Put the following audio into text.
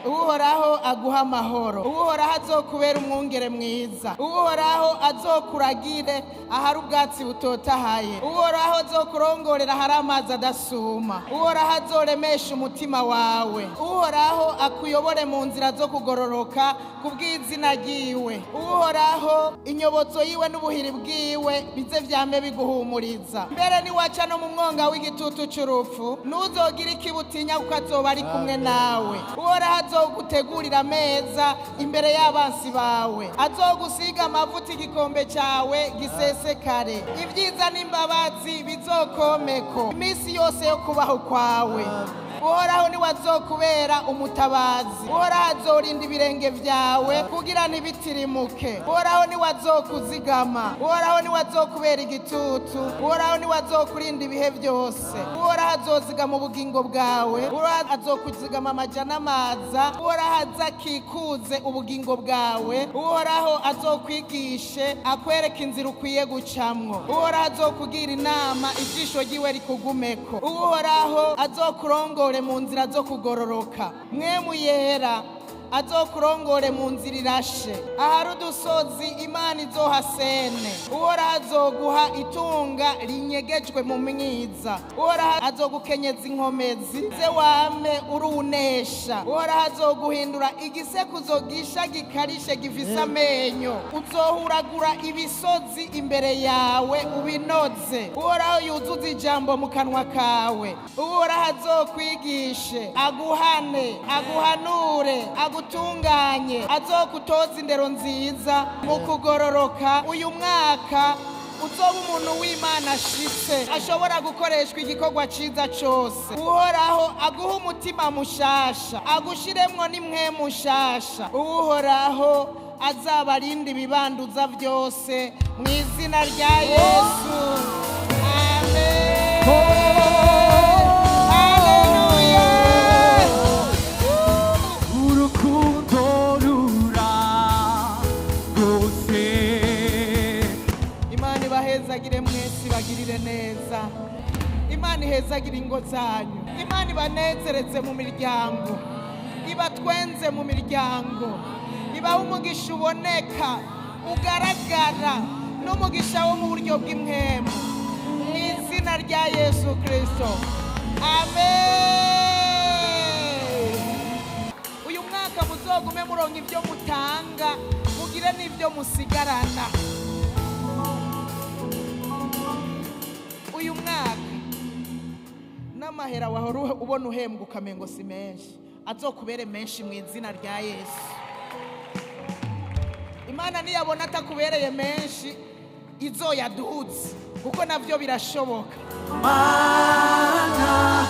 uhoraho aguha amahoro, uhoraho azokubera umwungere mwiza, uhoraho azokuragire ahari ubwatsi butotahaye, uhoraho azokurongorera ahari amazi adasuma, uhoraho azoremesha umutima wawe, uhoraho akuyobore mu nzira zo kugororoka kubw'izina ryiwe, uhoraho inyobozo yiwe n'ubuhiri bwiwe bize vyame biguhumuriza. Mbere niwaca no mu mwonga w'igitutu c'urupfu ntuzogira ikibutinya kuko azoba ari kumwe nawe, uhoraho azogutegurira ameza imbere y'abansi bawe, azogusiga amavuta igikombe cawe gisesekare, ibyiza n'imbabazi bizokomeko iminsi yose yo kubaho kwawe. uhoraho niwe azokubera umutabazi, uhoraho azorinda ibirenge vyawe kugira ntibitirimuke, uhoraho niwe azokuzigama, uhoraho niwe azokubera igitutu, uhoraho niwe azokurinda ibihe byose, uhoraho azozigama ubugingo bwawe, uhoraho azokuzigama amaja n'amaza, uhoraho azakikuze ubugingo bwawe, uhoraho azokwigishe akwereka inzira ukwiye gucamwo, uhoraho azokugira inama ijisho ryiwe rikugumeko, uhoraho azokurongora mu nzira zo kugororoka, mwemu yera azokurongore mu nzira irashe, ahari udusozi Imana izohasene, uhoraho azoguha itunga rinyegejwe mu myiza, uhoraho azogukenyeza inkomezi ze wame urunesha, uhoraho azoguhindura igisekuzo gisha gikarishe gifise amenyo, uzohuragura ibisozi imbere yawe ubinoze, uhoraho yuzuza ijambo mu kanwa kawe, uhoraho azokwigishe aguhane aguhanure agutunganye, azokutoza indero nziza mu kugororoka. Uyu mwaka uzoba umuntu w'Imana ashitse ashobora gukoreshwa igikorwa ciza cose, uhoraho aguha umutima mushasha agushiremwo n'impwemu nshasha, uhoraho azabarinda ibibanduza vyose mu izina rya Yesu, amen. Ihezagire mwese bagirire neza, Imana ihezagire ingo zanyu, Imana ibanezereze mu miryango, ibatwenze mu miryango, ibahe umugisha uboneka ugaragara n'umugisha wo mu buryo bw'impwemu, mu izina rya Yesu Kristo, amen. Uyu mwaka muzogume muronka ibyo mutanga, mugire n'ibyo musigarana. Uyu mwaka n'amahera wahora ubona uhembwa ukamengo si menshi, azokubere menshi mu izina rya Yesu. Imana niyabona atakubereye menshi izoyaduze, kuko navyo birashoboka. Mana